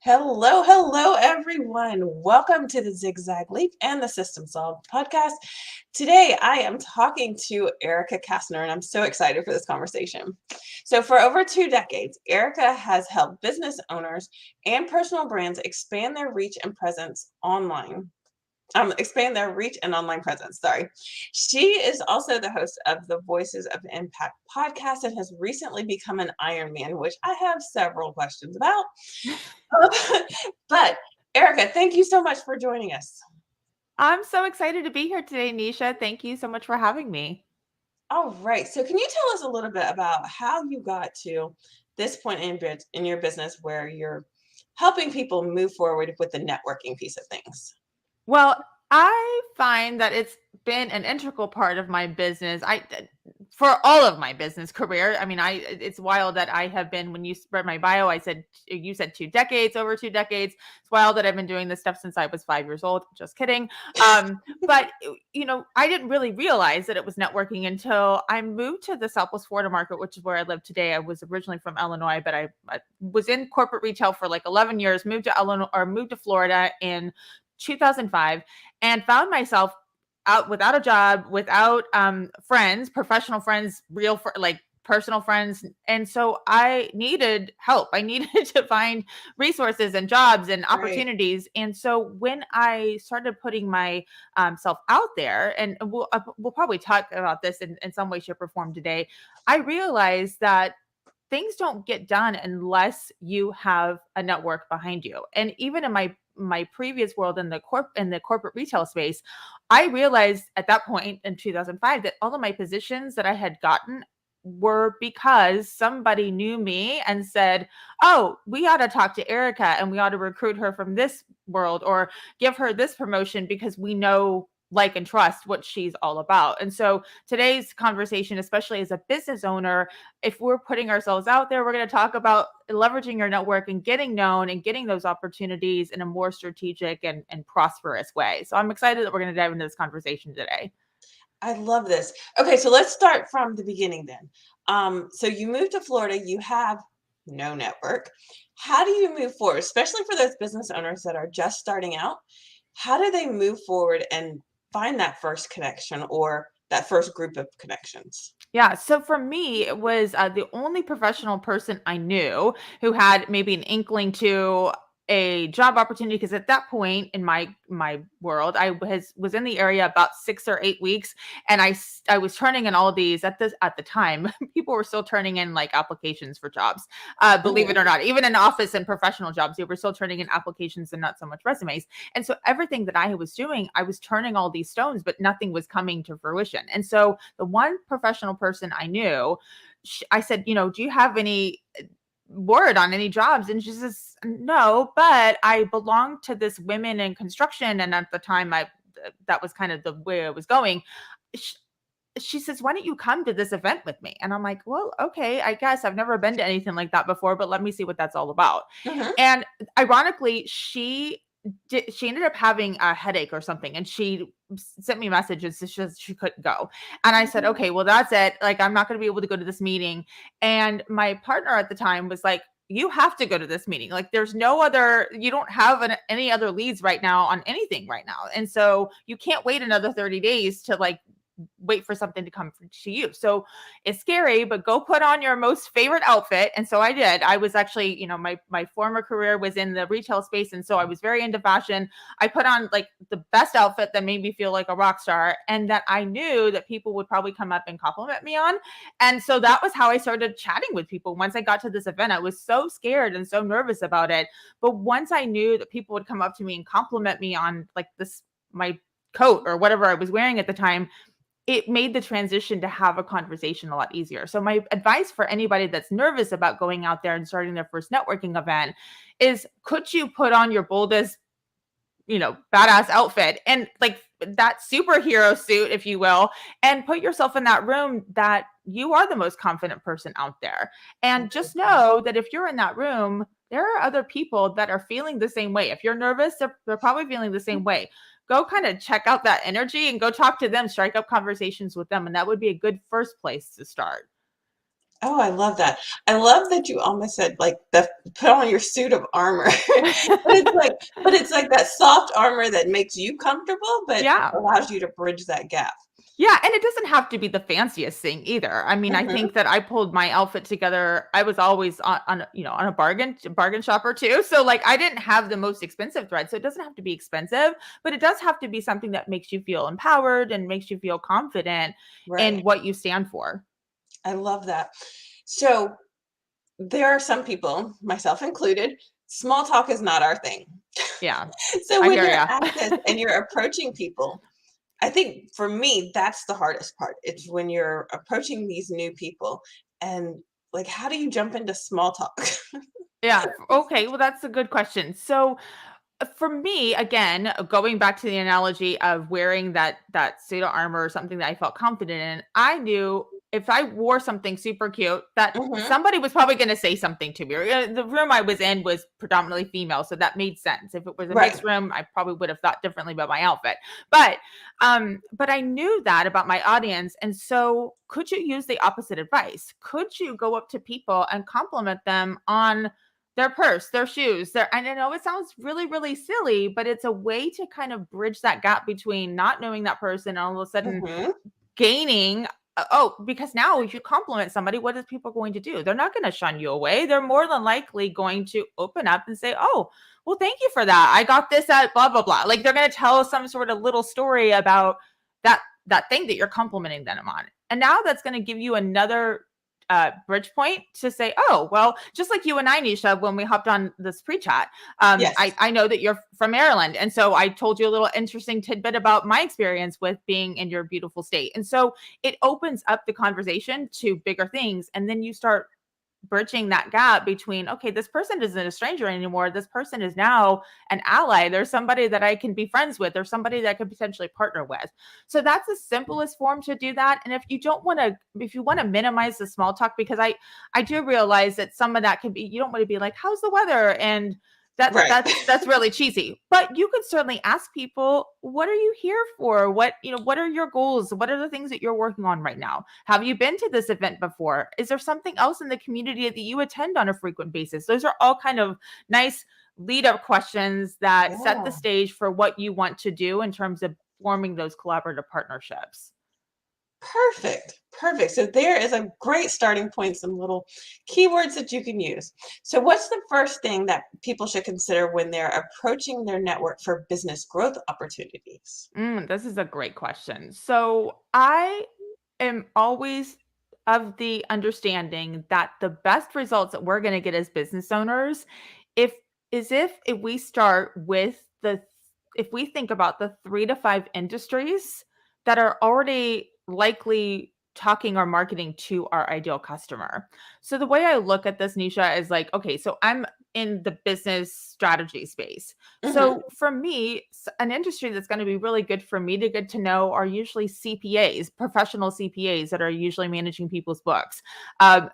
Hello, everyone. Welcome to the Zigzag Leap and the System Solved podcast. Today, I am talking to Erica Castner, and I'm so excited for this conversation. So, for over 2 decades, Erica has helped business owners and personal brands expand their reach and presence online. Expand their reach and online presence. Sorry. She is also the host of the Voices of Impact podcast and has recently become an Ironman, which I have several questions about. But Erica, thank you so much for joining us. I'm so excited to be here today, Nisha. Thank you so much for having me. All right. So can you tell us a little bit about how you got to this point in your business where you're helping people move forward with the networking piece of things? Well, I find that it's been an integral part of my business. For all of my business career. I mean, it's wild that I have been, when you read my bio, you said 2 decades, over 2 decades. It's wild that I've been doing this stuff since I was 5 years old. Just kidding. But I didn't really realize that it was networking until I moved to the Southwest Florida market, which is where I live today. I was originally from Illinois, but I was in corporate retail for like 11 years, moved to Florida in 2005, and found myself out without a job, without friends, professional friends, like personal friends. And so I needed help. I needed to find resources and jobs and Right. opportunities. And so when I started putting my self out there, and we'll probably talk about this in some way, shape, or form today, I realized that things don't get done unless you have a network behind you. And even in my previous world in the corporate retail space, I realized at that point in 2005 that all of my positions that I had gotten were because somebody knew me and said, "Oh, we ought to talk to Erica and we ought to recruit her from this world or give her this promotion because we know, like, and trust what she's all about." And so today's conversation, especially as a business owner, if we're putting ourselves out there, we're going to talk about leveraging your network and getting known and getting those opportunities in a more strategic and prosperous way. So I'm excited that we're going to dive into this conversation today. I love this. Okay, so let's start from the beginning then. So you moved to Florida, you have no network. How do you move forward, especially for those business owners that are just starting out? How do they move forward and find that first connection or that first group of connections? Yeah. So for me, it was the only professional person I knew who had maybe an inkling to a job opportunity. Because at that point in my world, I was in the area about 6 or 8 weeks, and I was turning in all of these at the time. People were still turning in like applications for jobs. Believe it Mhm. or not, even in office and professional jobs, they were still turning in applications and not so much resumes. And so everything that I was doing, I was turning all these stones, but nothing was coming to fruition. And so the one professional person I knew, I said, do you have any word on any jobs? And she says, no, but I belong to this women in construction. And at the time, that was kind of the way I was going. She says, why don't you come to this event with me? And I'm like, well, okay, I guess I've never been to anything like that before, but let me see what that's all about. Mhm. And ironically, she ended up having a headache or something, and she sent me messages that she couldn't go. And I said, Mhm. okay, well, that's it. Like, I'm not going to be able to go to this meeting. And my partner at the time was like, you have to go to this meeting. Like, there's no other, you don't have any other leads right now on anything right now. And so you can't wait another 30 days to like wait for something to come to you. So it's scary, but go put on your most favorite outfit. And so I did. I was actually, my former career was in the retail space, and so I was very into fashion. I put on like the best outfit that made me feel like a rock star, and that I knew that people would probably come up and compliment me on. And so that was how I started chatting with people. Once I got to this event, I was so scared and so nervous about it. But once I knew that people would come up to me and compliment me on like this, my coat or whatever I was wearing at the time, it made the transition to have a conversation a lot easier. So my advice for anybody that's nervous about going out there and starting their first networking event is, could you put on your boldest, badass outfit and like that superhero suit, if you will, and put yourself in that room that you are the most confident person out there. And just know that if you're in that room, there are other people that are feeling the same way. If you're nervous, they're probably feeling the same way. Go kind of check out that energy and go talk to them, strike up conversations with them. And that would be a good first place to start. Oh, I love that. I love that you almost said like the put on your suit of armor. But it's like that soft armor that makes you comfortable, but Yeah. allows you to bridge that gap. Yeah, and it doesn't have to be the fanciest thing either. I mean, I Hmm. think that I pulled my outfit together. I was always on a bargain shopper too. So like I didn't have the most expensive thread. So it doesn't have to be expensive, but it does have to be something that makes you feel empowered and makes you feel confident in Right. what you stand for. I love that. So there are some people, myself included, small talk is not our thing. Yeah. So I when hear you're ya. at this and you're approaching people, I think for me, that's the hardest part. It's when you're approaching these new people and like, how do you jump into small talk? Yeah. Okay. Well, that's a good question. So, for me, again, going back to the analogy of wearing that suit of armor or something that I felt confident in, I knew if I wore something super cute that Hmm. somebody was probably going to say something to me. The room I was in was predominantly female, so that made sense. If it was a Right. mixed room, I probably would have thought differently about my outfit. But I knew that about my audience, and so could you use the opposite advice? Could you go up to people and compliment them on their purse, their shoes, their and I know it sounds really, really silly, but it's a way to kind of bridge that gap between not knowing that person and all of a sudden Hmm. gaining because now if you compliment somebody, what is people going to do? They're not going to shun you away. They're more than likely going to open up and say, "Oh, well, thank you for that. I got this at blah blah blah." Like they're going to tell some sort of little story about that thing that you're complimenting them on. And now that's going to give you another bridge point to say, oh, well, just like you and I, Nisha, when we hopped on this pre-chat, Yes. I know that you're from Maryland. And so I told you a little interesting tidbit about my experience with being in your beautiful state. And so it opens up the conversation to bigger things. And then you start bridging that gap between, okay, this person isn't a stranger anymore. This person is now an ally. There's somebody that I can be friends with, or somebody that I could potentially partner with. So that's the simplest form to do that. And if you want to minimize the small talk, because I do realize that some of that can be, you don't want to be like, how's the weather? And Right. that's really cheesy. But you could certainly ask people, what are you here for? What are your goals? What are the things that you're working on right now? Have you been to this event before? Is there something else in the community that you attend on a frequent basis? Those are all kind of nice lead up questions that set the Yeah. stage for what you want to do in terms of forming those collaborative partnerships. Perfect. Perfect. So there is a great starting point, some little keywords that you can use. So what's the first thing that people should consider when they're approaching their network for business growth opportunities? This is a great question. So I am always of the understanding that the best results that we're going to get as business owners if if we start with the if we think about the 3 to 5 industries that are already likely talking or marketing to our ideal customer. So the way I look at this, Nisha, is like, okay, so I'm in the business strategy space. Hmm. So for me, an industry that's going to be really good for me to get to know are usually CPAs, professional CPAs that are usually managing people's books. Um,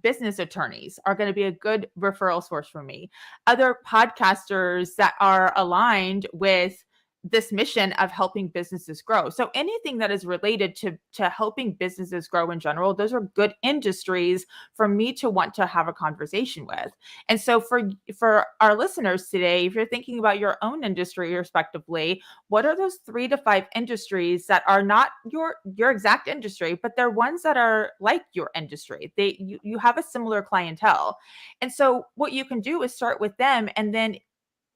business attorneys are going to be a good referral source for me. Other podcasters that are aligned with this mission of helping businesses grow. So anything that is related to helping businesses grow in general, those are good industries for me to want to have a conversation with. And so for our listeners today, if you're thinking about your own industry respectively, what are those 3 to 5 industries that are not your exact industry, but they're ones that are like your industry. You have a similar clientele. And so what you can do is start with them, and then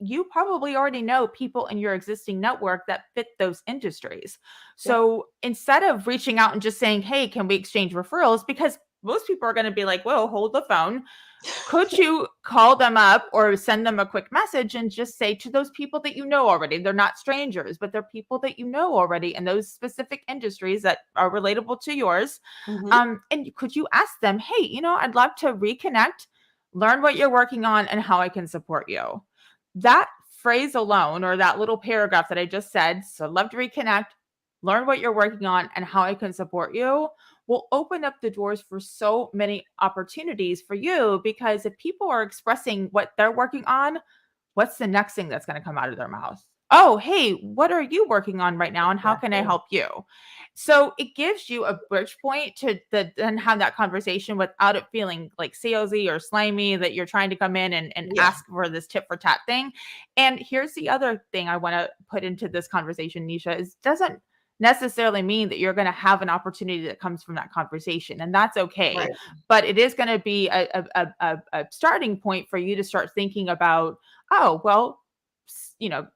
you probably already know people in your existing network that fit those industries. Yep. So instead of reaching out and just saying, "Hey, can we exchange referrals?" Because most people are going to be like, "Whoa, hold the phone." Could you call them up or send them a quick message and just say to those people that you know already, they're not strangers, but they're people that you know already in those specific industries that are relatable to yours. Hmm. And could you ask them, hey, I'd love to reconnect, learn what you're working on and how I can support you. That phrase alone, or that little paragraph that I just said, so I'd love to reconnect, learn what you're working on and how I can support you, will open up the doors for so many opportunities for you, because if people are expressing what they're working on, what's the next thing that's going to come out of their mouth? oh, hey, what are you working on right now? And how can I Exactly. help you? So it gives you a bridge point to then have that conversation without it feeling like salesy or slimy that you're trying to come in and Yeah. ask for this tit for tat thing. And here's the other thing I want to put into this conversation, Nisha, is doesn't necessarily mean that you're going to have an opportunity that comes from that conversation, and that's okay. Right. But it is going to be a starting point for you to start thinking about, oh, well,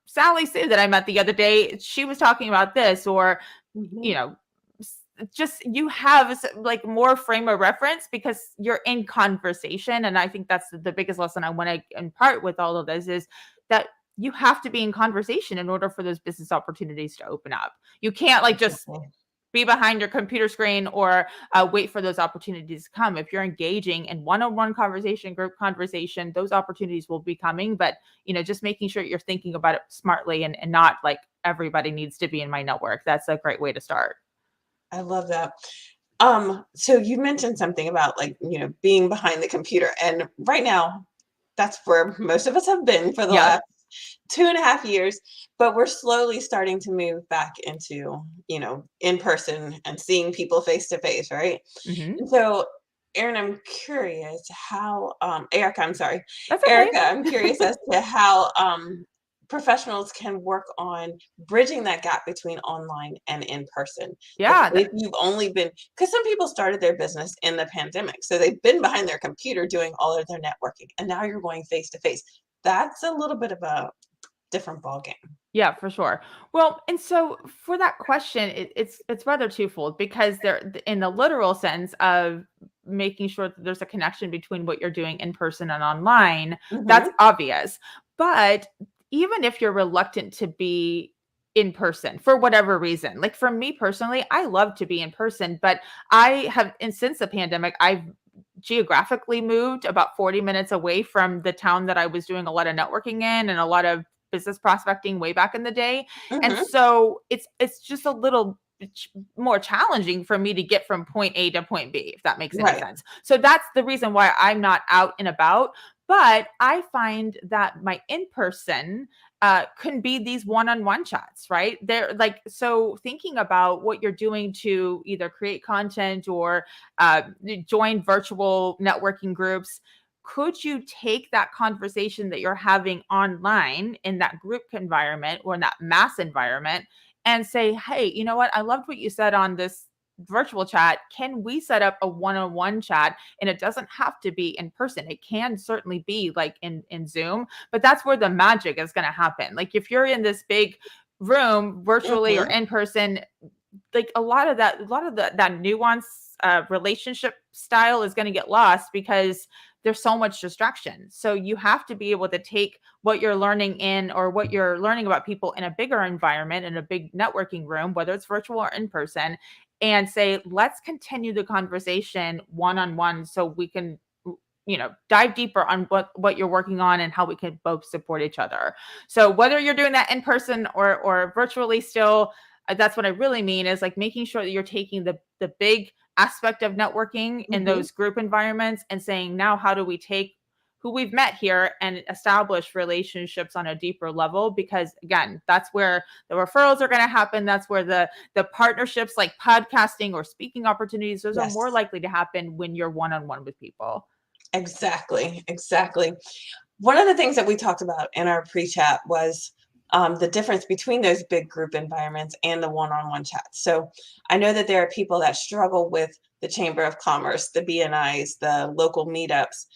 Sally Sue that I met the other day, she was talking about this, or, Hmm. you know, just you have like more frame of reference because you're in conversation. And I think that's the biggest lesson I want to impart with all of this is that you have to be in conversation in order for those business opportunities to open up. You can't like just Exactly. be behind your computer screen or wait for those opportunities to come. If you're engaging in one-on-one conversation, group conversation, those opportunities will be coming. But just making sure you're thinking about it smartly and not like everybody needs to be in my network. That's a great way to start. I love that. So you mentioned something about like, being behind the computer. And right now, that's where most of us have been for the Yep. last 2.5 years, but we're slowly starting to move back into, in person and seeing people face to face, right? Hmm. And so, Erin, I'm curious how, Erica, I'm sorry, That's okay. Erica, I'm curious as to how professionals can work on bridging that gap between online and in person. Yeah. If you've only been, because some people started their business in the pandemic, so they've been behind their computer doing all of their networking, and now you're going face to face. That's a little bit of a different ball game. Yeah, for sure. Well, and so for that question, it's rather twofold because they're in the literal sense of making sure that there's a connection between what you're doing in person and online. That's Hmm. obvious. But even if you're reluctant to be in person for whatever reason, like for me personally, I love to be in person, but I have, and since the pandemic, I've geographically moved about 40 minutes away from the town that I was doing a lot of networking in and a lot of business prospecting way back in the day. And Hmm. so it's just a little more challenging for me to get from point A to point B, if that makes any Right. sense. So that's the reason why I'm not out and about. But I find that my in person can be these one-on-one chats, right? They're like, so thinking about what you're doing to either create content or uh, join virtual networking groups. Could you take that conversation that you're having online in that group environment or in that mass environment and say, hey, you know what? I loved what you said on this virtual chat. Can we set up a one-on-one chat? And it doesn't have to be in person. It can certainly be like in Zoom, but that's where the magic is going to happen. Like if you're in this big room virtually or Hmm. in person, like a lot of that nuance relationship style is going to get lost because there's so much distraction. So you have to be able to take what you're learning in or what you're learning about people in a bigger environment, in a big networking room, whether it's virtual or in person, and say, let's continue the conversation one on one so we can dive deeper on what you're working on and how we can both support each other. So whether you're doing that in person or virtually still, that's what I really mean is like making sure that you're taking the big aspect of networking in Hmm. those group environments and saying, now how do we take who we've met here and establish relationships on a deeper level? Because again, that's where the referrals are going to happen. That's where the partnerships like podcasting or speaking opportunities, those are more Yes, likely to happen when you're one-on-one with people. exactly. Exactly. One of the things that we talked about in our pre-chat was the difference between those big group environments and the one-on-one chats. So I know that there are people that struggle with the Chamber of Commerce, the BNIs, the local meetups,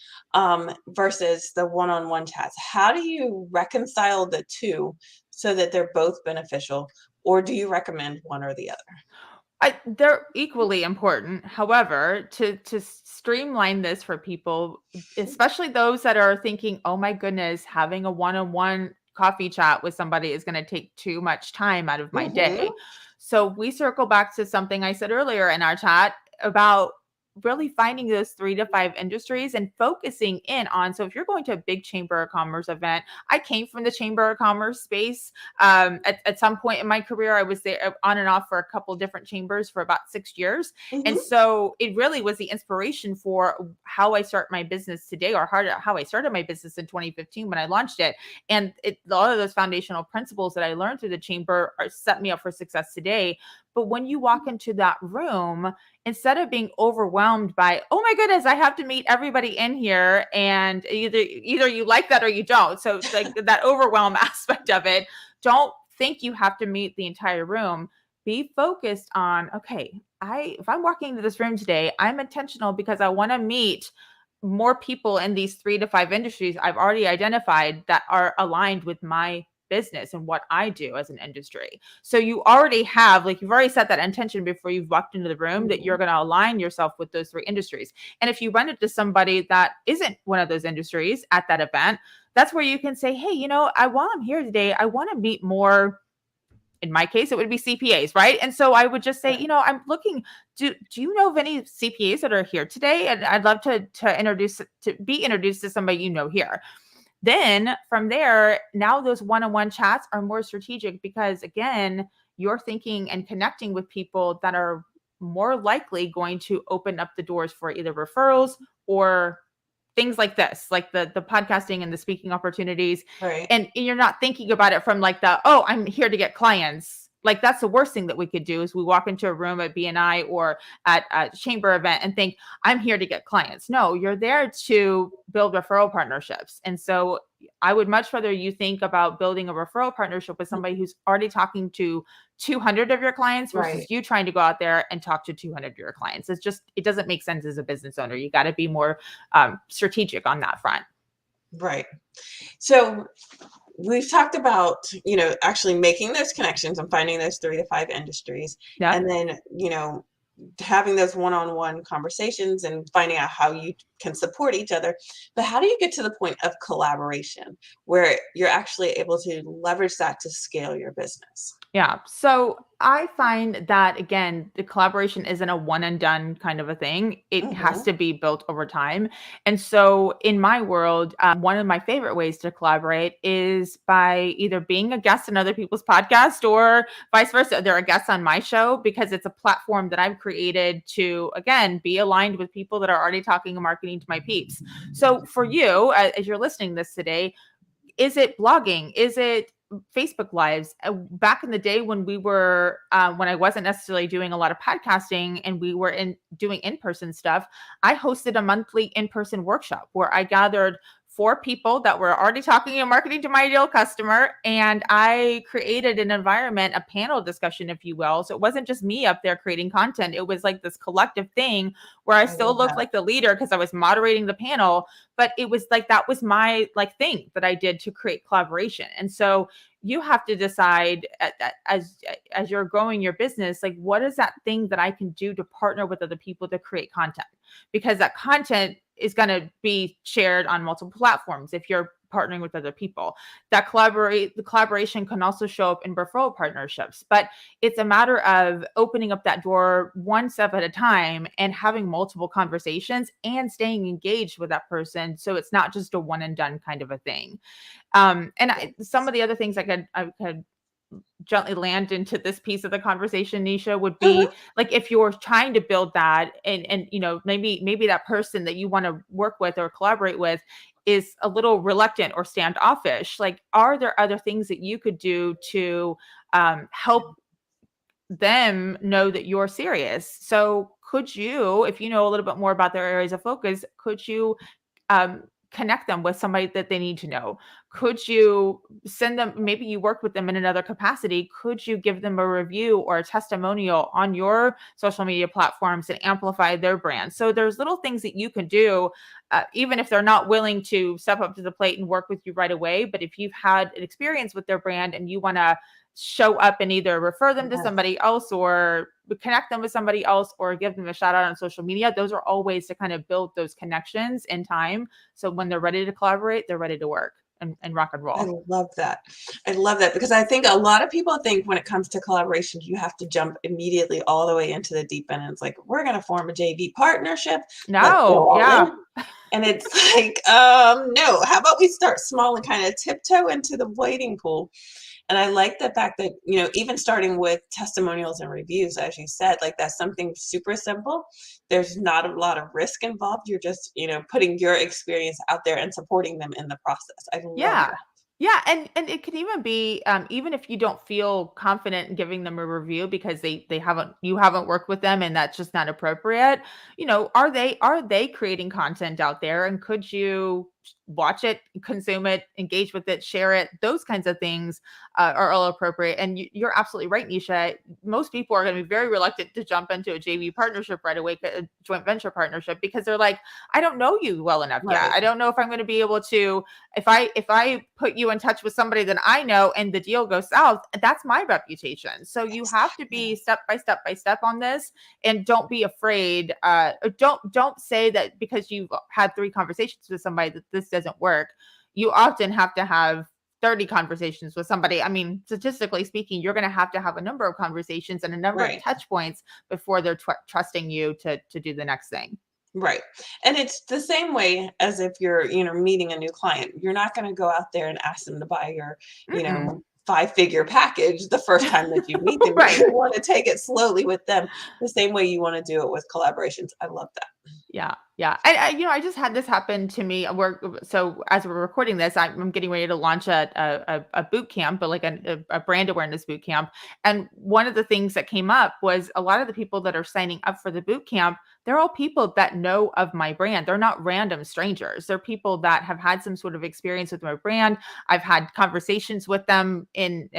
versus the one-on-one chats. How do you reconcile the two so that they're both beneficial, or do you recommend one or the other? They're equally important. However, to streamline this for people, especially those that are thinking, "Oh my goodness, having a one-on-one coffee chat with somebody is going to take too much time out of my Hmm. day." So we circle back to something I said earlier in our chat about really finding those 3 to 5 industries and focusing in on. So if you're going to a big chamber of commerce event, I came from the chamber of commerce space. At some point in my career, I was there on and off for a couple different chambers for about 6 years. And Hmm. so it really was the inspiration for how I start my business today, or how I started my business in 2015 when I launched it. And a lot of those foundational principles that I learned through the chamber set me up for success today. But when you walk into that room, instead of being overwhelmed by, oh my goodness, I have to meet everybody in here, and either you like that or you don't. So like that overwhelm aspect of it, don't think you have to meet the entire room. Be focused on, okay, if I'm walking into this room today, I'm intentional because I want to meet more people in these 3 to 5 industries I've already identified that are aligned with my business and what I do as an industry. So you already have, like, you've already set that intention before you've walked into the room that you're Hmm. going to align yourself with those 3 industries. And if you run into somebody that isn't one of those industries at that event, that's where you can say, hey, while I'm here today, I want to meet more. In my case, it would be CPAs, right? And so I would just say, Right. I'm looking, do you know of any CPAs that are here today? And I'd love to be introduced to somebody here. Then from there, now those one-on-one chats are more strategic because, again, you're thinking and connecting with people that are more likely going to open up the doors for either referrals or things like this, like the podcasting and the speaking opportunities. Right. And you're not thinking about it from like oh, I'm here to get clients. Like, that's the worst thing that we could do is we walk into a room at BNI or at a chamber event and think, I'm here to get clients. No, you're there to build referral partnerships. And so I would much rather you think about building a referral partnership with somebody who's already talking to 200 of your clients Right. versus you trying to go out there and talk to 200 of your clients. It doesn't make sense as a business owner. You got to be more strategic on that front. Right. So we've talked about, actually making those connections and finding those 3 to 5 industries, Yeah. and then, having those one-on-one conversations and finding out how you can support each other. But how do you get to the point of collaboration where you're actually able to leverage that to scale your business? Yeah. So I find that, again, the collaboration isn't a one and done kind of a thing. It has Hmm. to be built over time. And so in my world, one of my favorite ways to collaborate is by either being a guest on other people's podcast or vice versa. They're a guest on my show because it's a platform that I've created to, again, be aligned with people that are already talking and marketing to my peeps. So for you, as you're listening to this today, is it blogging? Is it Facebook lives? Back in the day when when I wasn't necessarily doing a lot of podcasting and we were doing in-person stuff, I hosted a monthly in-person workshop where I gathered 4 people that were already talking and marketing to my ideal customer. And I created an environment, a panel discussion, if you will. So it wasn't just me up there creating content. It was like this collective thing where I I still love looked that. like the leader because I was moderating the panel, but it was like that was my like thing that I did to create collaboration. And so you have to decide as you're growing your business, like, what is that thing that I can do to partner with other people to create content? Because that content is going to be shared on multiple platforms if you're partnering with other people. The collaboration can also show up in referral partnerships, but it's a matter of opening up that door one step at a time and having multiple conversations and staying engaged with that person, so it's not just a one and done kind of a thing. Some Yes. of the other things I could gently land into this piece of the conversation, Nisha, would Mhm. be like, if you're trying to build that and maybe that person that you want to work with or collaborate with is a little reluctant or standoffish, like, are there other things that you could do to help them know that you're serious? So could you, if you know a little bit more about their areas of focus, could you um, connect them with somebody that they need to know? Could you send them, maybe you work with them in another capacity? Could you give them a review or a testimonial on your social media platforms and amplify their brand? So there's little things that you can do, even if they're not willing to step up to the plate and work with you right away. But if you've had an experience with their brand and you want to show up and either refer them to Yes. somebody else or connect them with somebody else or give them a shout out on social media, those are all ways to kind of build those connections in time. So when they're ready to collaborate, they're ready to work. and rock and I roll. love that. I love that because I think a lot of people think when it comes to collaboration, you have to jump immediately all the way into the deep end. And it's like, we're going to form a JV partnership. Let's go No, all yeah. in. And it's like, no, how about we start small and kind of tiptoe into the wading pool? And I like the fact that, even starting with testimonials and reviews, as you said, like that's something super simple. There's not a lot of risk involved. You're just, putting your experience out there and supporting them in the process. I love Yeah. that. Yeah, and it can even be, even if you don't feel confident in giving them a review because they haven't you haven't worked with them and that's just not appropriate, are they creating content out there, and could you watch it, consume it, engage with it, share it? Those kinds of things are all appropriate. And you're absolutely right, Nisha. Most people are going to be very reluctant to jump into a JV partnership right away, a joint venture partnership, because they're like, I don't know you well enough yet. Right. I don't know if I'm going to be able to, if I put you in touch with somebody that I know and the deal goes south, that's my reputation. So you have to be Exactly. step by step on this, and don't be afraid. Don't say that because you've had 3 conversations with somebody that this doesn't work. You often have to have 30 conversations with somebody. I mean, statistically speaking, you're going to have a number of conversations and a number of Right. touch points before they're trusting you to do the next thing. Right. And it's the same way as if you're, meeting a new client. You're not going to go out there and ask them to buy your, Mm-mm. 5-figure package the first time that you meet them. You're Right. going to want to take it slowly with them, the same way you want to do it with collaborations. I love that. Yeah, yeah. I just had this happen to me. So as we're recording this, I'm getting ready to launch a boot camp, but like a brand awareness boot camp. And one of the things that came up was a lot of the people that are signing up for the boot camp, they're all people that know of my brand. They're not random strangers. They're people that have had some sort of experience with my brand. I've had conversations with them in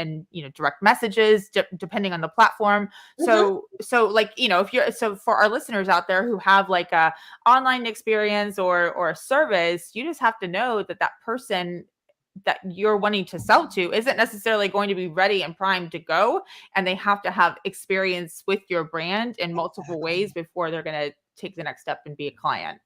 direct messages, depending on the platform. Hmm. So like, if you're, so for our listeners out there who have like a online experience or a service, you just have to know that that person that you're wanting to sell to isn't necessarily going to be ready and primed to go, and they have to have experience with your brand in multiple Exactly. ways before they're going to take the next step and be a client.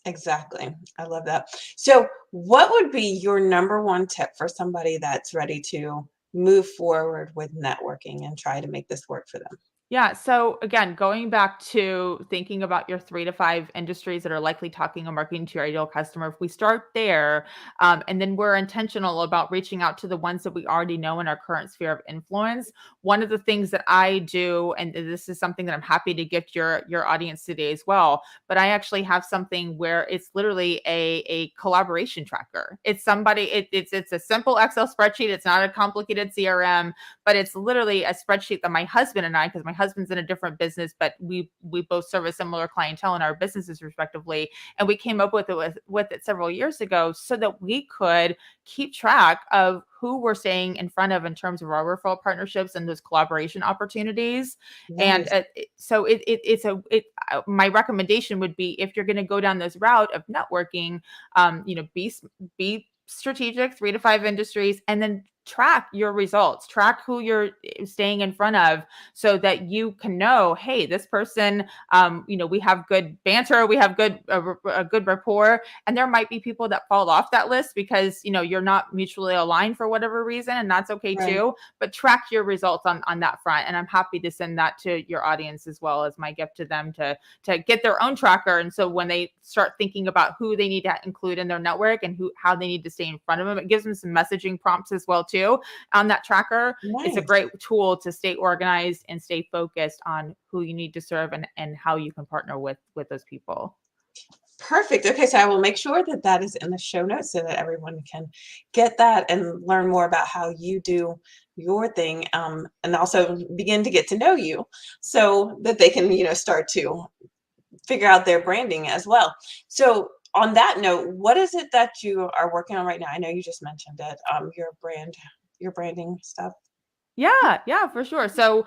Exactly. I love that. So, what would be your number one tip for somebody that's ready to move forward with networking and try to make this work for them? Yeah. So again, going back to thinking about your 3 to 5 industries that are likely talking and marketing to your ideal customer, if we start there, and then we're intentional about reaching out to the ones that we already know in our current sphere of influence, one of the things that I do, and this is something that I'm happy to gift your audience today as well, but I actually have something where it's literally a collaboration tracker. It's somebody, it's a simple Excel spreadsheet. It's not a complicated CRM, but it's literally a spreadsheet that my husband and I, because my husband's in a different business, but we both serve a similar clientele in our businesses respectively, and we came up with it with it several years ago so that we could keep track of who we're staying in front of in terms of our referral partnerships and those collaboration opportunities. And Nice. so my recommendation would be, if you're going to go down this route of networking, be strategic, 3 to 5 industries, and then track your results, track who you're staying in front of, so that you can know, hey, this person, we have good banter, we have a good rapport. And there might be people that fall off that list because you're not mutually aligned for whatever reason, and that's okay Right. too. But track your results on that front, and I'm happy to send that to your audience as well as my gift to them, to get their own tracker. And so when they start thinking about who they need to include in their network and how they need to stay in front of them, it gives them some messaging prompts as well too on that tracker. It's a Nice. great tool to stay organized and stay focused on who you need to serve, and how you can partner with those people. Perfect. Okay, so I will make sure that that is in the show notes so that everyone can get that and learn more about how you do your thing, and also begin to get to know you so that they can, start to figure out their branding as well. So, on that note, what is it that you are working on right now? I know you just mentioned it, your branding stuff. Yeah, yeah, for sure. So,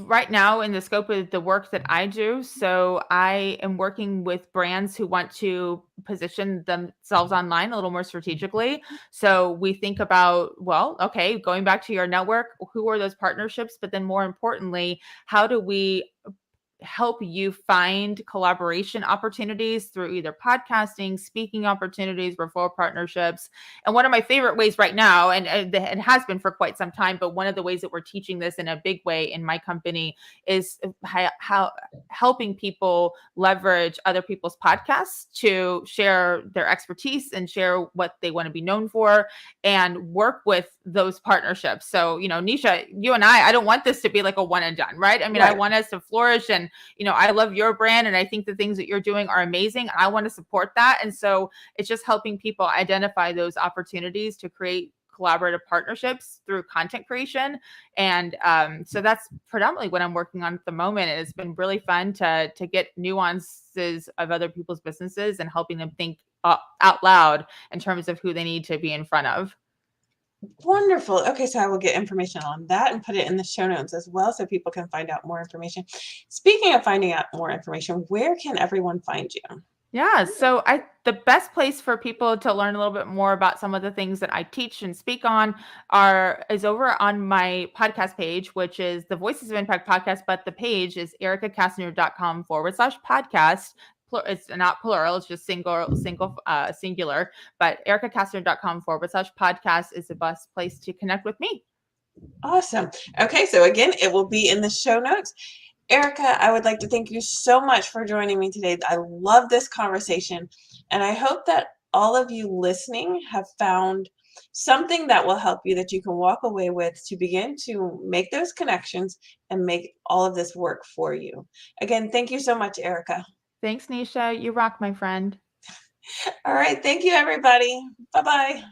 right now, in the scope of the work that I do, so I am working with brands who want to position themselves online a little more strategically. So we think about, well, okay, going back to your network, who are those partnerships? But then more importantly, how do we help you find collaboration opportunities through either podcasting, speaking opportunities, referral partnerships. And one of my favorite ways right now, and it has been for quite some time, but one of the ways that we're teaching this in a big way in my company is how helping people leverage other people's podcasts to share their expertise and share what they want to be known for and work with those partnerships. So, Nisha, you and I don't want this to be like a one and done, right? I mean, I Right. want us to flourish, and, I love your brand, and I think the things that you're doing are amazing. And I want to support that. And so it's just helping people identify those opportunities to create collaborative partnerships through content creation. And so that's predominantly what I'm working on at the moment. It's been really fun to get nuances of other people's businesses and helping them think out loud in terms of who they need to be in front of. Wonderful. Okay, so I will get information on that and put it in the show notes as well so people can find out more information. Speaking of finding out more information, where can everyone find you? Yeah, so the best place for people to learn a little bit more about some of the things that I teach and speak on is over on my podcast page, which is the Voices of Impact podcast, but the page is ericacastner.com/podcast. It's not plural, it's just singular, but ericacastner.com/podcast is the best place to connect with me. Awesome. Okay, so again, it will be in the show notes. Erica, I would like to thank you so much for joining me today. I love this conversation, and I hope that all of you listening have found something that will help you, that you can walk away with to begin to make those connections and make all of this work for you. Again, thank you so much, Erica. Thanks, Nisha. You rock, my friend. All right, thank you, everybody. Bye-bye.